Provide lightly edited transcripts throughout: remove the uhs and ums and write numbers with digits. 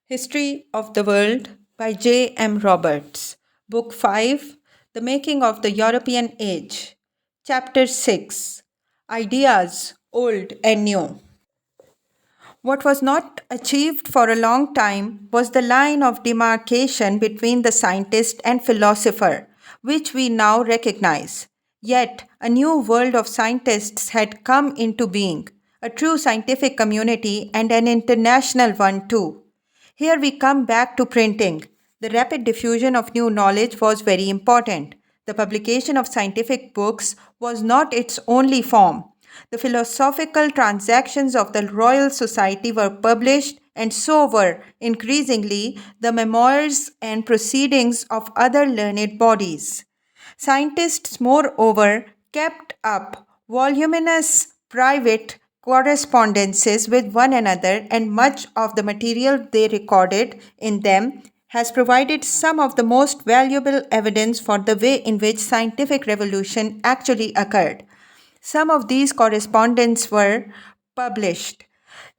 History of the World by J. M. Roberts. Book 5 The Making of the European Age. Chapter 6 Ideas Old and New. What was not achieved for a long time was the line of demarcation between the scientist and philosopher, which we now recognize. Yet, a new world of scientists had come into being, a true scientific community and an international one too. Here we come back to printing. The rapid diffusion of new knowledge was very important. The publication of scientific books was not its only form. The philosophical transactions of the Royal Society were published, and so were, increasingly, the memoirs and proceedings of other learned bodies. Scientists, moreover, kept up voluminous private correspondences with one another, and much of the material they recorded in them has provided some of the most valuable evidence for the way in which scientific revolution actually occurred. Some of these correspondence were published.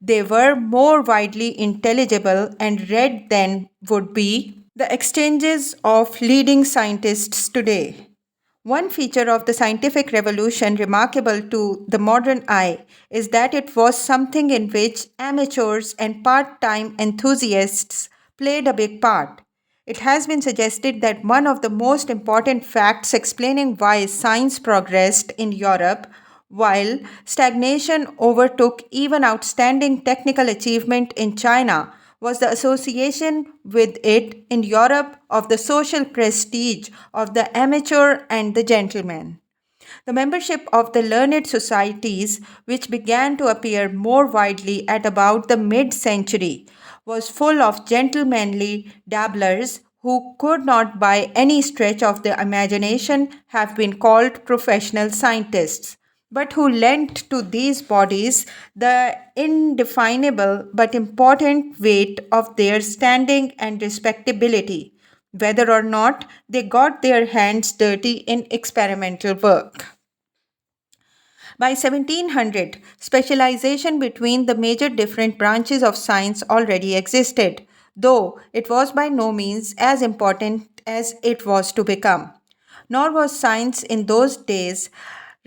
They were more widely intelligible and read than would be the exchanges of leading scientists today. One feature of the scientific revolution remarkable to the modern eye is that it was something in which amateurs and part time enthusiasts played a big part. It has been suggested that one of the most important facts explaining why science progressed in Europe while stagnation overtook even outstanding technical achievement in China was the association with it in Europe of the social prestige of the amateur and the gentleman. The membership of the learned societies, which began to appear more widely at about the mid century, was full of gentlemanly dabblers who could not by any stretch of the imagination have been called professional scientists, but who lent to these bodies the indefinable but important weight of their standing and respectability, whether or not they got their hands dirty in experimental work. By 1700, specialization between the major different branches of science already existed, though it was by no means as important as it was to become. Nor was science in those days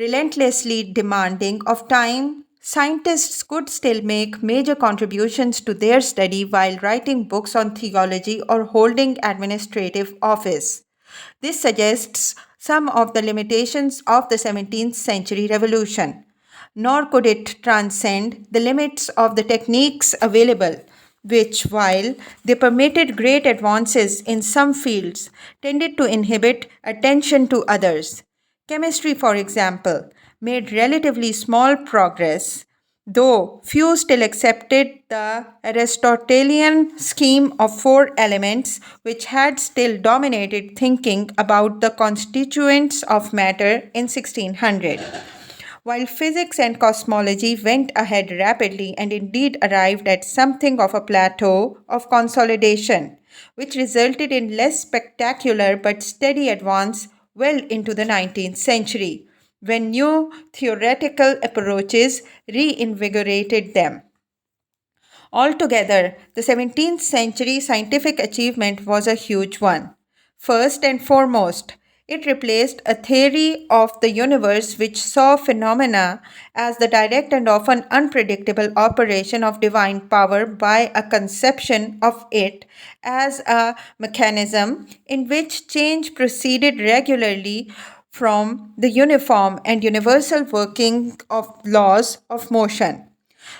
relentlessly demanding of time. Scientists could still make major contributions to their study while writing books on theology or holding administrative office. This suggests some of the limitations of the 17th century revolution. Nor could it transcend the limits of the techniques available, which, while they permitted great advances in some fields, tended to inhibit attention to others. Chemistry, for example, made relatively small progress, though few still accepted the Aristotelian scheme of four elements, which had still dominated thinking about the constituents of matter in 1600. While physics and cosmology went ahead rapidly and indeed arrived at something of a plateau of consolidation, which resulted in less spectacular but steady advance well into the 19th century, when new theoretical approaches reinvigorated them. Altogether, the 17th century scientific achievement was a huge one. First and foremost, it replaced a theory of the universe which saw phenomena as the direct and often unpredictable operation of divine power by a conception of it as a mechanism in which change proceeded regularly from the uniform and universal working of laws of motion.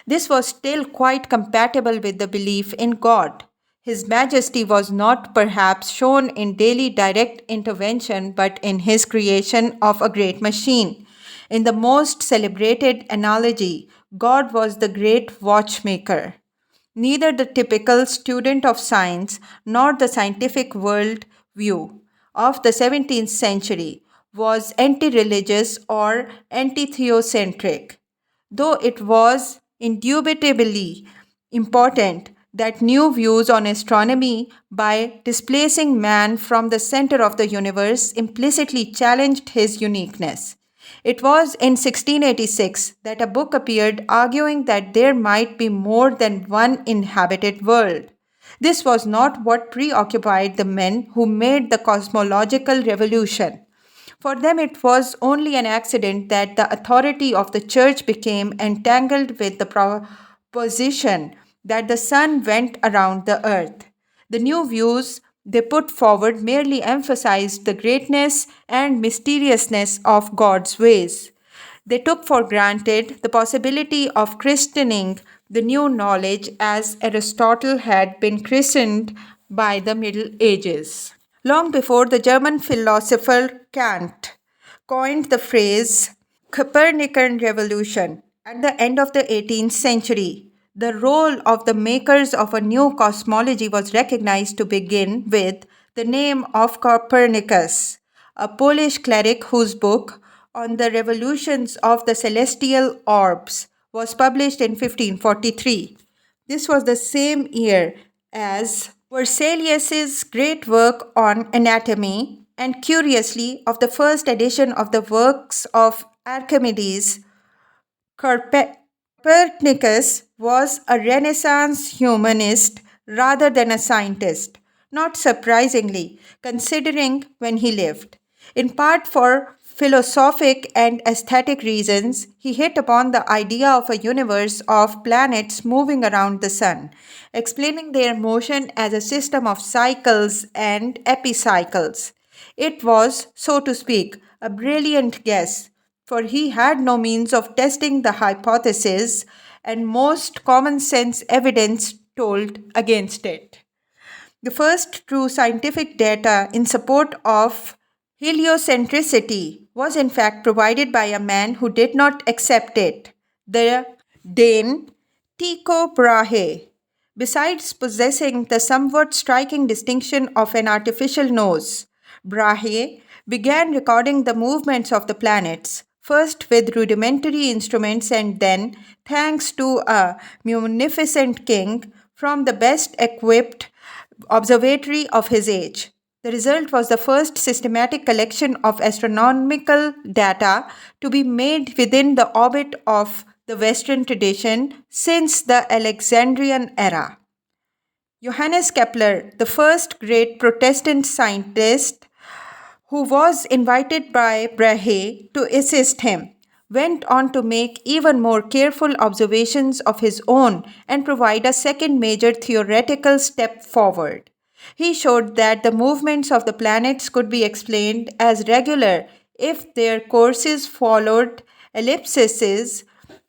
This was still quite compatible with the belief in God. His majesty was not perhaps shown in daily direct intervention, but in his creation of a great machine. In the most celebrated analogy, God was the great watchmaker. Neither the typical student of science nor the scientific world view of the 17th century was anti religious or anti theocentric, though it was indubitably important that new views on astronomy, by displacing man from the center of the universe, implicitly challenged his uniqueness. It was in 1686 that a book appeared arguing that there might be more than one inhabited world. This was not what preoccupied the men who made the cosmological revolution. For them, it was only an accident that the authority of the church became entangled with the proposition that the sun went around the earth. The new views they put forward merely emphasized the greatness and mysteriousness of God's ways. They took for granted the possibility of christening the new knowledge as Aristotle had been christened by the Middle Ages. Long before the German philosopher Kant coined the phrase Copernican revolution at the end of the 18th century, the role of the makers of a new cosmology was recognized to begin with the name of Copernicus, a Polish cleric whose book on the revolutions of the celestial orbs was published in 1543. This was the same year as Versalius's great work on anatomy, and curiously, of the first edition of the works of Archimedes. Copernicus was a Renaissance humanist rather than a scientist, not surprisingly, considering when he lived. In part for philosophic and aesthetic reasons, he hit upon the idea of a universe of planets moving around the sun, explaining their motion as a system of cycles and epicycles. It was, so to speak, a brilliant guess, for he had no means of testing the hypothesis, and most common sense evidence told against it. The first true scientific data in support of heliocentricity was in fact provided by a man who did not accept it, the Dane Tycho Brahe. Besides possessing the somewhat striking distinction of an artificial nose, Brahe began recording the movements of the planets, first with rudimentary instruments and then, thanks to a munificent king, from the best equipped observatory of his age. The result was the first systematic collection of astronomical data to be made within the orbit of the Western tradition since the Alexandrian era. Johannes Kepler, the first great Protestant scientist who was invited by Brahe to assist him, went on to make even more careful observations of his own and provide a second major theoretical step forward. He showed that the movements of the planets could be explained as regular if their courses followed ellipses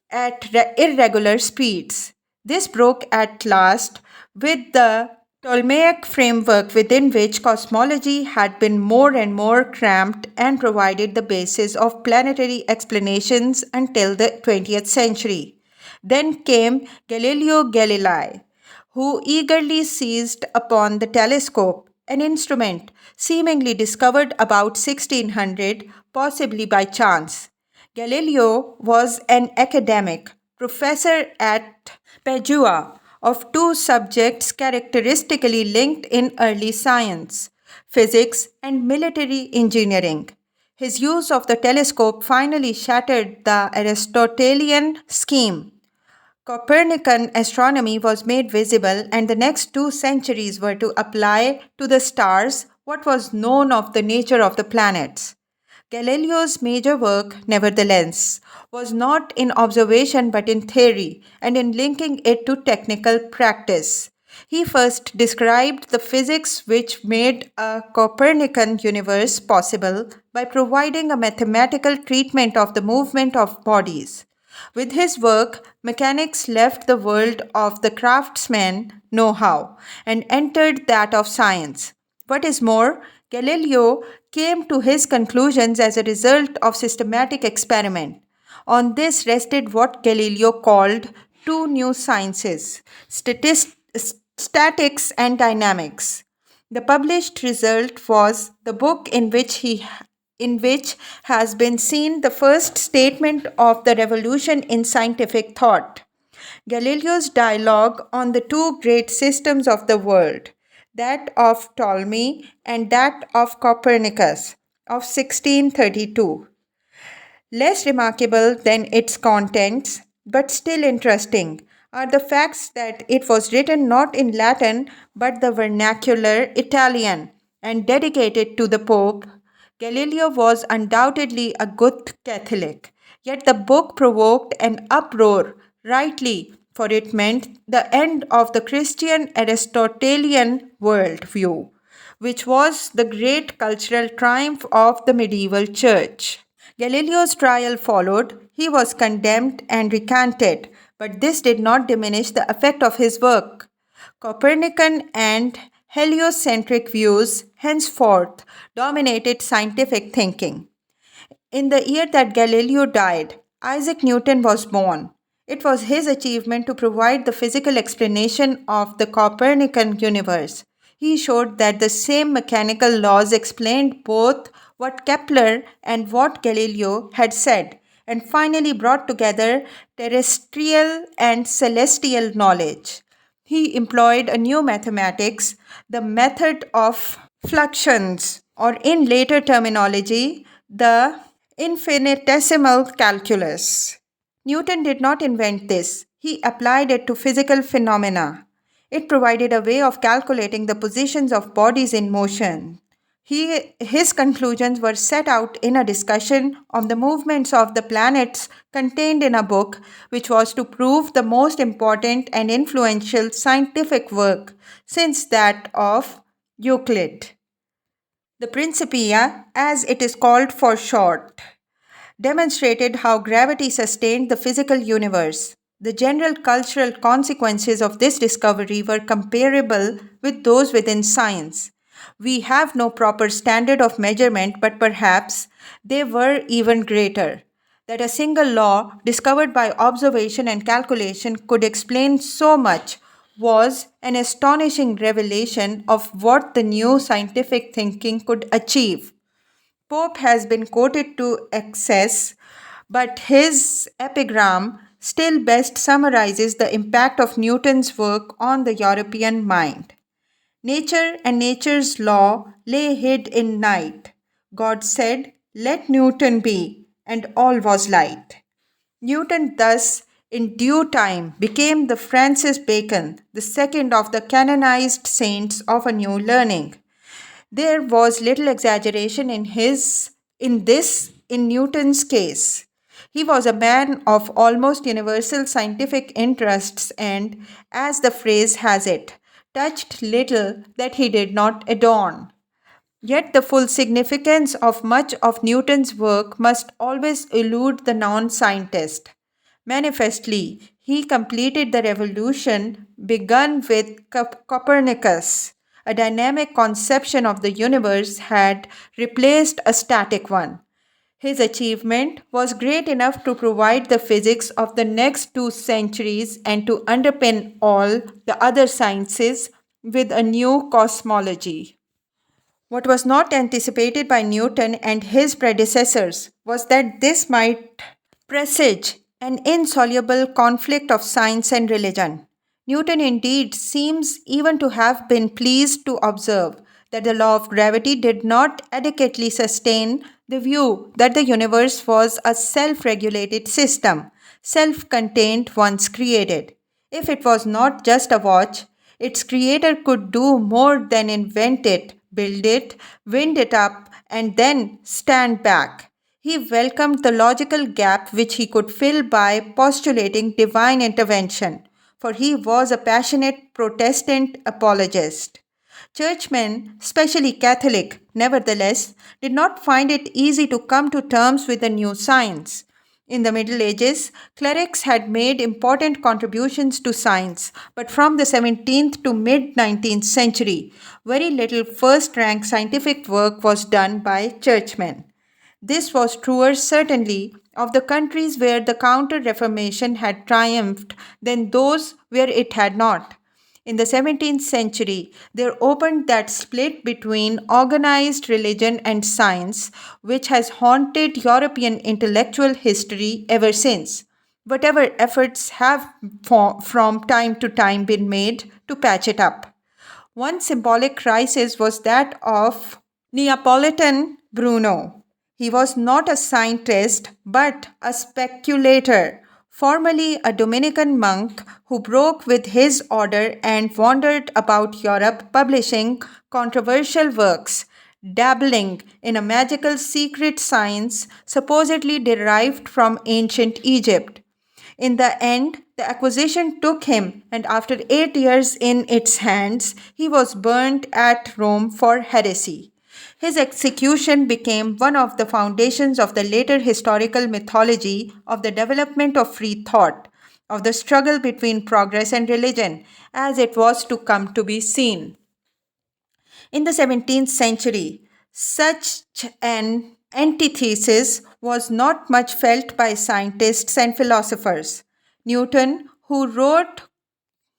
at irregular speeds. This broke at last with the Ptolemaic framework within which cosmology had been more and more cramped and provided the basis of planetary explanations until the 20th century. Then came Galileo Galilei, who eagerly seized upon the telescope, an instrument seemingly discovered about 1600, possibly by chance. Galileo was an academic, professor at Padua of two subjects characteristically linked in early science, physics and military engineering. His use of the telescope finally shattered the Aristotelian scheme. Copernican astronomy was made visible, and the next 2 centuries were to apply to the stars what was known of the nature of the planets. Galileo's major work, nevertheless, was not in observation but in theory and in linking it to technical practice. He first described the physics which made a Copernican universe possible by providing a mathematical treatment of the movement of bodies. With his work, mechanics left the world of the craftsman know how and entered that of science. What is more, Galileo came to his conclusions as a result of systematic experiment. On this rested what Galileo called two new sciences, statics and dynamics. The published result was the book in which has been seen the first statement of the revolution in scientific thought. Galileo's dialogue on the two great systems of the world, that of Ptolemy and that of Copernicus, of 1632. Less remarkable than its contents, but still interesting, are the facts that it was written not in Latin but the vernacular Italian and dedicated to the Pope. Galileo was undoubtedly a good Catholic, yet the book provoked an uproar, rightly, for it meant the end of the Christian Aristotelian worldview, which was the great cultural triumph of the medieval church. Galileo's trial followed. He was condemned and recanted, but this did not diminish the effect of his work. Copernican and heliocentric views henceforth dominated scientific thinking. In the year that Galileo died, Isaac Newton was born. It was his achievement to provide the physical explanation of the Copernican universe. He showed that the same mechanical laws explained both what Kepler and what Galileo had said, and finally brought together terrestrial and celestial knowledge. He employed a new mathematics, the method of fluxions, or in later terminology, the infinitesimal calculus. Newton did not invent this, he applied it to physical phenomena. It provided a way of calculating the positions of bodies in motion. His conclusions were set out in a discussion on the movements of the planets contained in a book which was to prove the most important and influential scientific work since that of Euclid. The Principia, as it is called for short, demonstrated how gravity sustained the physical universe. The general cultural consequences of this discovery were comparable with those within science. We have no proper standard of measurement, but perhaps they were even greater. That a single law, discovered by observation and calculation, could explain so much was an astonishing revelation of what the new scientific thinking could achieve. Pope has been quoted to excess, but his epigram still best summarizes the impact of Newton's work on the European mind. Nature and nature's law lay hid in night. God said, "Let Newton be," and all was light. Newton thus, in due time, became the Francis Bacon, the second of the canonized saints of a new learning. There was little exaggeration in Newton's case. He was a man of almost universal scientific interests and, as the phrase has it, touched little that he did not adorn. Yet the full significance of much of Newton's work must always elude the non scientist. Manifestly, he completed the revolution begun with Copernicus. A dynamic conception of the universe had replaced a static one. His achievement was great enough to provide the physics of the next 2 centuries and to underpin all the other sciences with a new cosmology. What was not anticipated by Newton and his predecessors was that this might presage an insoluble conflict of science and religion. Newton indeed seems even to have been pleased to observe that the law of gravity did not adequately sustain the view that the universe was a self regulated system, self contained once created. If it was not just a watch, its creator could do more than invent it, build it, wind it up, and then stand back. He welcomed the logical gap which he could fill by postulating divine intervention, for he was a passionate Protestant apologist. Churchmen, especially Catholic, nevertheless, did not find it easy to come to terms with the new science. In the Middle Ages, clerics had made important contributions to science, but from the 17th to mid 19th century, very little first rank scientific work was done by churchmen. This was truer, certainly, of the countries where the Counter Reformation had triumphed than those where it had not. In the 17th century, there opened that split between organized religion and science, which has haunted European intellectual history ever since. Whatever efforts have from time to time been made to patch it up. One symbolic crisis was that of Neapolitan Bruno. He was not a scientist but a speculator, formerly a Dominican monk who broke with his order and wandered about Europe publishing controversial works, dabbling in a magical secret science supposedly derived from ancient Egypt. In the end, the acquisition took him, and after 8 years in its hands, he was burned at Rome for heresy. His execution became one of the foundations of the later historical mythology of the development of free thought, of the struggle between progress and religion, as it was to come to be seen. In the 17th century, such an antithesis was not much felt by scientists and philosophers. Newton, who wrote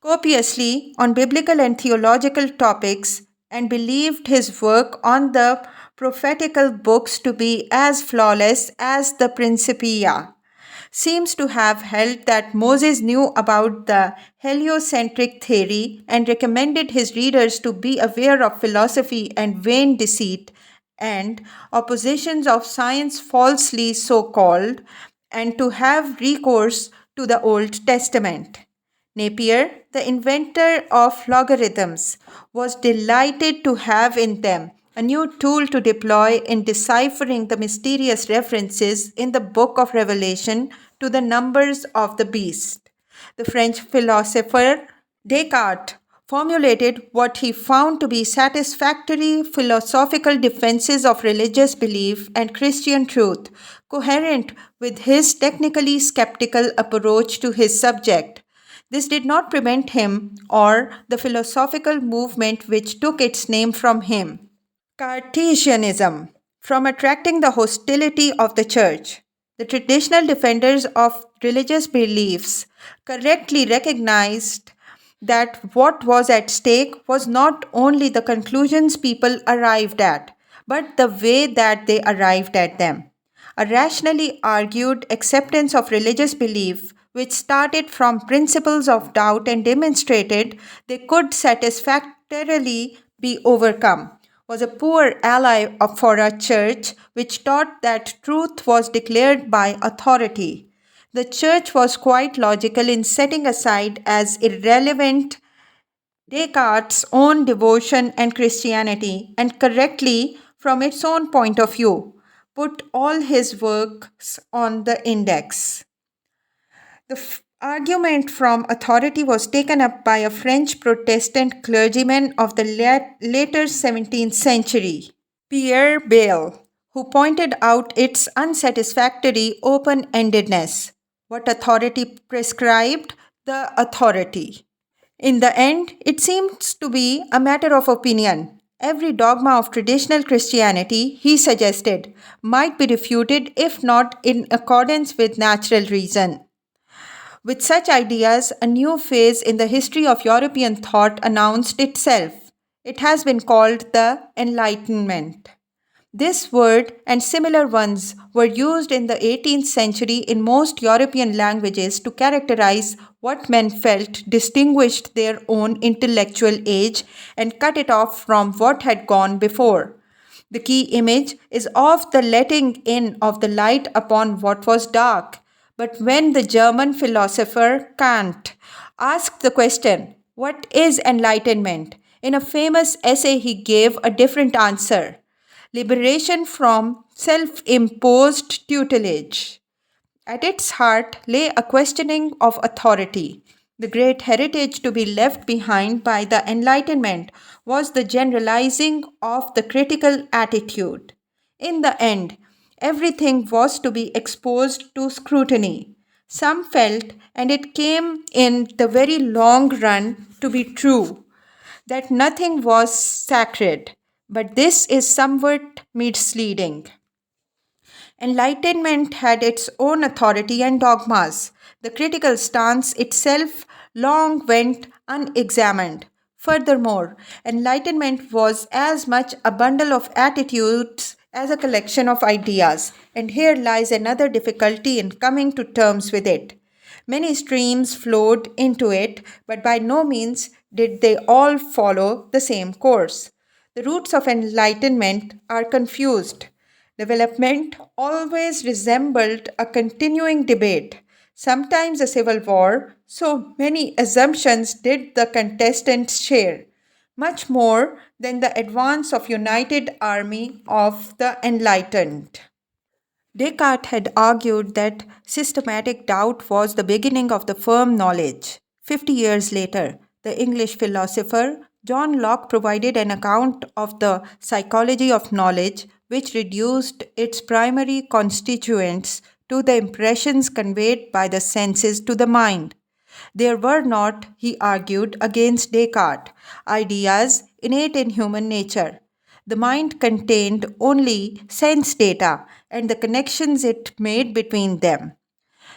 copiously on biblical and theological topics and believed his work on the prophetical books to be as flawless as the Principia, seems to have held that Moses knew about the heliocentric theory and recommended his readers to be aware of philosophy and vain deceit and oppositions of science falsely so called, and to have recourse to the Old Testament. Napier, the inventor of logarithms, was delighted to have in them a new tool to deploy in deciphering the mysterious references in the book of Revelation to the numbers of the beast. The French philosopher Descartes formulated what he found to be satisfactory philosophical defenses of religious belief and Christian truth, coherent with his technically skeptical approach to his subject. This did not prevent him or the philosophical movement which took its name from him, Cartesianism, from attracting the hostility of the church. The traditional defenders of religious beliefs correctly recognized that what was at stake was not only the conclusions people arrived at, but the way that they arrived at them. A rationally argued acceptance of religious belief, which started from principles of doubt and demonstrated they could satisfactorily be overcome, was a poor ally for a church which taught that truth was declared by authority. The church was quite logical in setting aside as irrelevant Descartes' own devotion and Christianity, and correctly, from its own point of view, put all his works on the index. The argument from authority was taken up by a French Protestant clergyman of the later 17th century, Pierre Bayle, who pointed out its unsatisfactory open endedness. What authority prescribed? The authority. In the end, it seems to be a matter of opinion. Every dogma of traditional Christianity, he suggested, might be refuted if not in accordance with natural reason. With such ideas, a new phase in the history of European thought announced itself. It has been called the Enlightenment. This word and similar ones were used in the 18th century in most European languages to characterize what men felt distinguished their own intellectual age and cut it off from what had gone before. The key image is of the letting in of the light upon what was dark. But when the German philosopher Kant asked the question, "What is enlightenment?" in a famous essay, he gave a different answer: liberation from self imposed tutelage. At its heart lay a questioning of authority. The great heritage to be left behind by the Enlightenment was the generalizing of the critical attitude. In the end, everything was to be exposed to scrutiny. Some felt, and it came in the very long run to be true, that nothing was sacred. But this is somewhat misleading. Enlightenment had its own authority and dogmas. The critical stance itself long went unexamined. Furthermore, enlightenment was as much a bundle of attitudes as a collection of ideas, and here lies another difficulty in coming to terms with it. Many streams flowed into it, but by no means did they all follow the same course. The roots of enlightenment are confused. Development always resembled a continuing debate. sometimes a civil war, so many assumptions did the contestants share, much more than the advance of united army of the enlightened. Descartes had argued that systematic doubt was the beginning of the firm knowledge. 50 years later, the English philosopher John Locke provided an account of the psychology of knowledge, which reduced its primary constituents to the impressions conveyed by the senses to the mind. There were not, he argued against Descartes, ideas innate in human nature. The mind contained only sense data and the connections it made between them.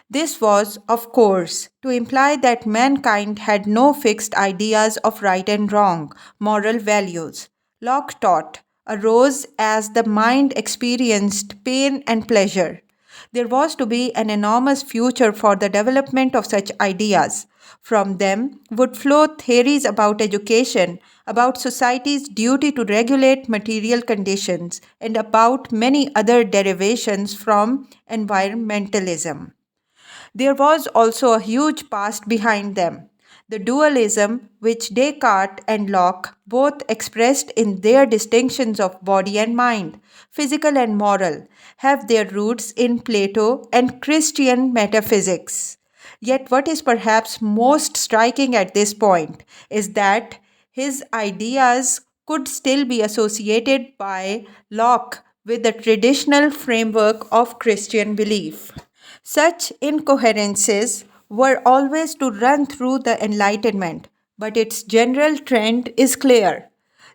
This was, of course, to imply that mankind had no fixed ideas of right and wrong, moral values. Locke taught arose as the mind experienced pain and pleasure. There was to be an enormous future for the development of such ideas. From them would flow theories about education, about society's duty to regulate material conditions, and about many other derivations from environmentalism. There was also a huge past behind them. The dualism which Descartes and Locke both expressed in their distinctions of body and mind, physical and moral, have their roots in Plato and Christian metaphysics. Yet, what is perhaps most striking at this point is that his ideas could still be associated by Locke with the traditional framework of Christian belief. Such incoherences were always to run through the Enlightenment, but its general trend is clear.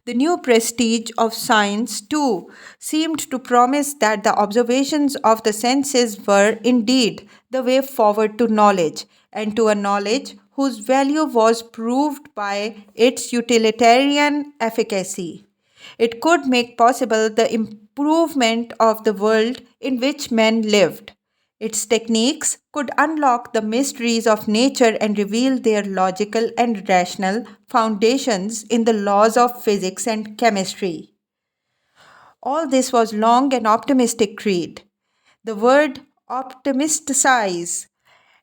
The new prestige of science, too, seemed to promise that the observations of the senses were indeed the way forward to knowledge, and to a knowledge whose value was proved by its utilitarian efficacy. It could make possible the improvement of the world in which men lived. Its techniques could unlock the mysteries of nature and reveal their logical and rational foundations in the laws of physics and chemistry. All this was long an optimistic creed. The word optimisticize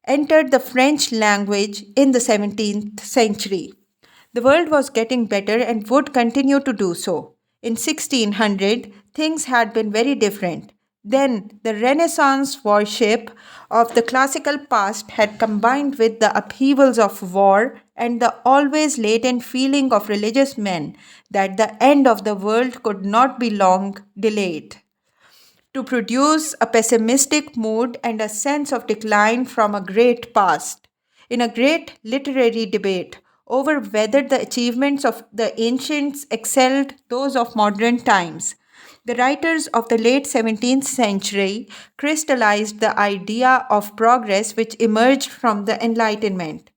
entered the French language in the 17th century. The world was getting better and would continue to do so. In 1600, things had been very different. Then, the Renaissance worship of the classical past had combined with the upheavals of war and the always latent feeling of religious men that the end of the world could not be long delayed to produce a pessimistic mood and a sense of decline from a great past. In a great literary debate over whether the achievements of the ancients excelled those of modern times, the writers of the late 17th century crystallized the idea of progress which emerged from the Enlightenment.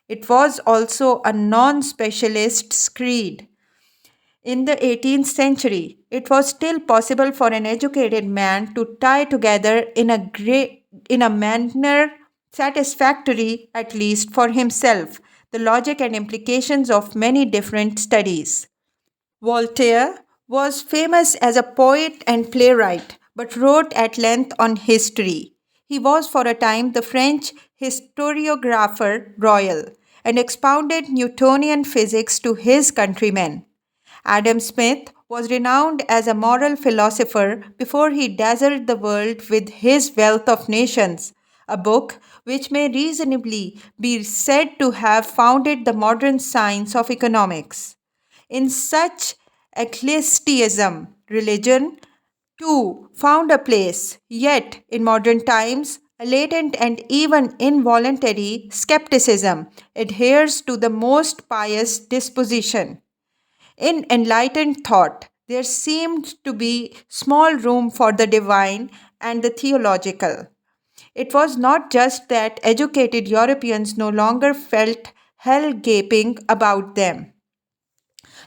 It was also a non specialist's creed. In the 18th century, it was still possible for an educated man to tie together in a manner satisfactory, at least for himself, the logic and implications of many different studies. Voltaire was famous as a poet and playwright, but wrote at length on history. He was for a time the French historiographer royal and expounded Newtonian physics to his countrymen. Adam Smith was renowned as a moral philosopher before he dazzled the world with his Wealth of Nations, a book which may reasonably be said to have founded the modern science of economics. In such ecclesiasm, religion too found a place, yet in modern times, a latent and even involuntary skepticism adheres to the most pious disposition. In enlightened thought, there seemed to be small room for the divine and the theological. It was not just that educated Europeans no longer felt hell gaping about them.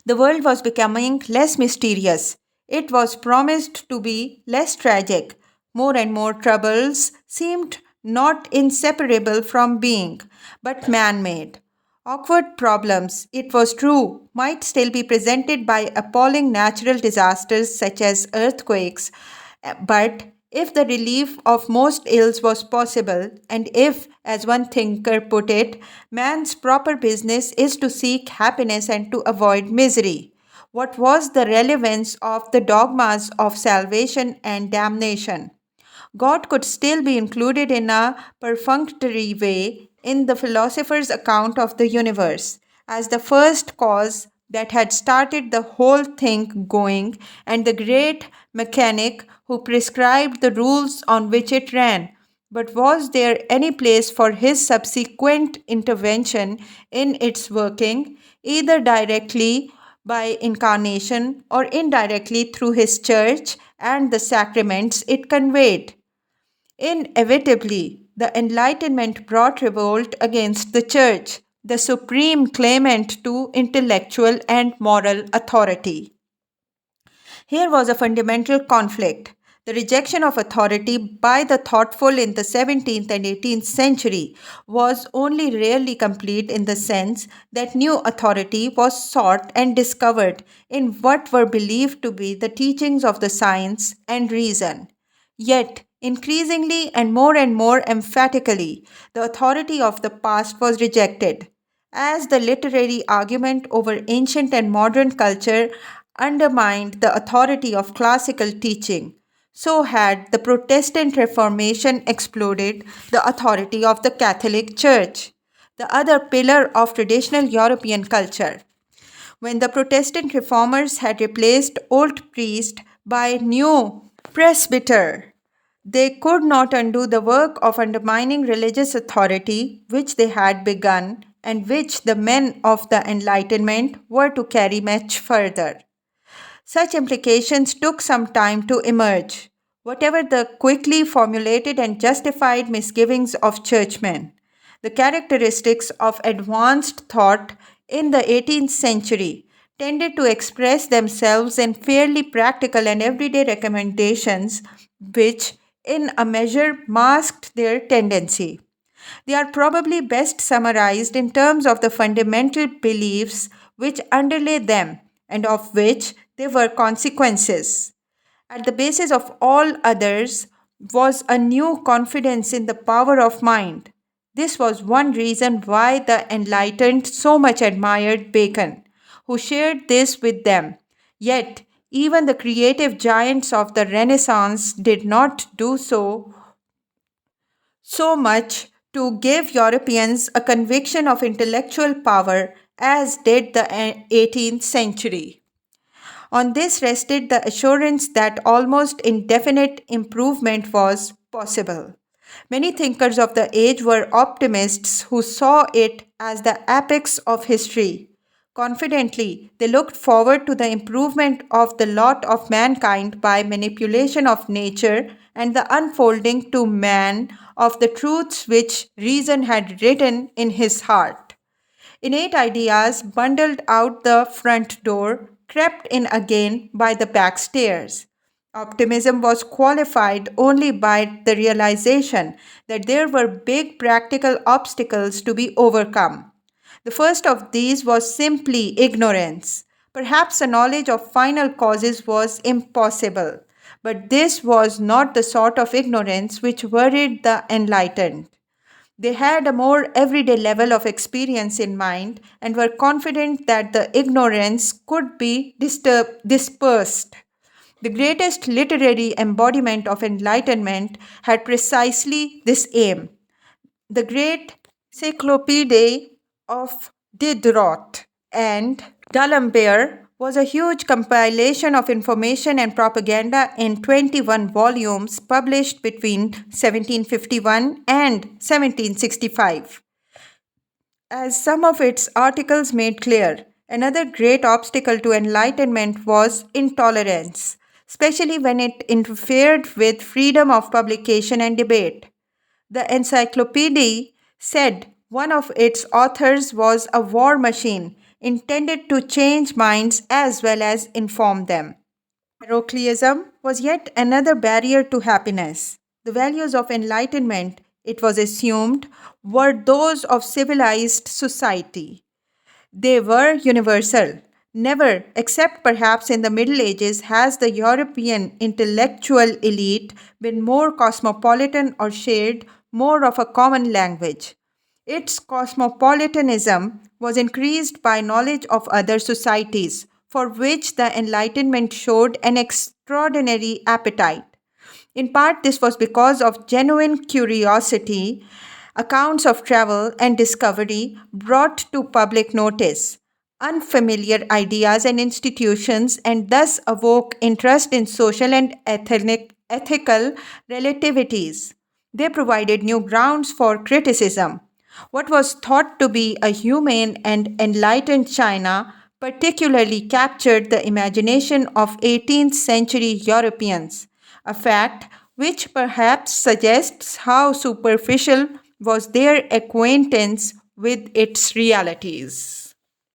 The world was becoming less mysterious. It was promised to be less tragic. More and more troubles seemed not inseparable from being, but man made. Awkward problems, it was true, might still be presented by appalling natural disasters such as earthquakes, but If the relief of most ills was possible, and if, as one thinker put it, man's proper business is to seek happiness and to avoid misery, what was the relevance of the dogmas of salvation and damnation? God could still be included in a perfunctory way in the philosopher's account of the universe as the first cause that had started the whole thing going and the great mechanic who prescribed the rules on which it ran. But was there any place for his subsequent intervention in its working, either directly by incarnation or indirectly through his church and the sacraments it conveyed? Inevitably, the Enlightenment brought revolt against the Church, the supreme claimant to intellectual and moral authority. Here was a fundamental conflict. The rejection of authority by the thoughtful in the 17th and 18th century was only rarely complete in the sense that new authority was sought and discovered in what were believed to be the teachings of the science and reason. Yet, increasingly and more emphatically, the authority of the past was rejected. As the literary argument over ancient and modern culture undermined the authority of classical teaching, so had the Protestant Reformation exploded the authority of the Catholic Church, the other pillar of traditional European culture. When the Protestant reformers had replaced old priest by new presbyter, they could not undo the work of undermining religious authority which they had begun and which the men of the Enlightenment were to carry much further. Such implications took some time to emerge, whatever the quickly formulated and justified misgivings of churchmen. The characteristics of advanced thought in the 18th century tended to express themselves in fairly practical and everyday recommendations, which, in a measure, masked their tendency. They are probably best summarized in terms of the fundamental beliefs which underlay them and of which they were consequences. At the basis of all others was a new confidence in the power of mind. This was one reason why the enlightened so much admired Bacon, who shared this with them. Yet, even the creative giants of the Renaissance did not do so much to give Europeans a conviction of intellectual power as did the 18th century. On this rested the assurance that almost indefinite improvement was possible. Many thinkers of the age were optimists who saw it as the apex of history. Confidently, they looked forward to the improvement of the lot of mankind by manipulation of nature and the unfolding to man of the truths which reason had written in his heart. Innate ideas bundled out the front door, crept in again by the back stairs. Optimism was qualified only by the realization that there were big practical obstacles to be overcome. The first of these was simply ignorance. Perhaps a knowledge of final causes was impossible, but this was not the sort of ignorance which worried the enlightened. They had a more everyday level of experience in mind and were confident that the ignorance could be dispersed. The greatest literary embodiment of enlightenment had precisely this aim. The great Encyclopédie of Diderot and D'Alembert was a huge compilation of information and propaganda in 21 volumes published between 1751 and 1765. As some of its articles made clear, another great obstacle to enlightenment was intolerance, especially when it interfered with freedom of publication and debate. The encyclopedia said one of its authors was a war machine intended to change minds as well as inform them. Parochialism was yet another barrier to happiness. The values of enlightenment, it was assumed, were those of civilized society. They were universal. Never, except perhaps in the Middle Ages, has the European intellectual elite been more cosmopolitan or shared more of a common language. Its cosmopolitanism was increased by knowledge of other societies, for which the Enlightenment showed an extraordinary appetite. In part, this was because of genuine curiosity. Accounts of travel and discovery brought to public notice unfamiliar ideas and institutions and thus awoke interest in social and ethical relativities. They provided new grounds for criticism. What was thought to be a humane and enlightened China particularly captured the imagination of 18th century Europeans, a fact which perhaps suggests how superficial was their acquaintance with its realities.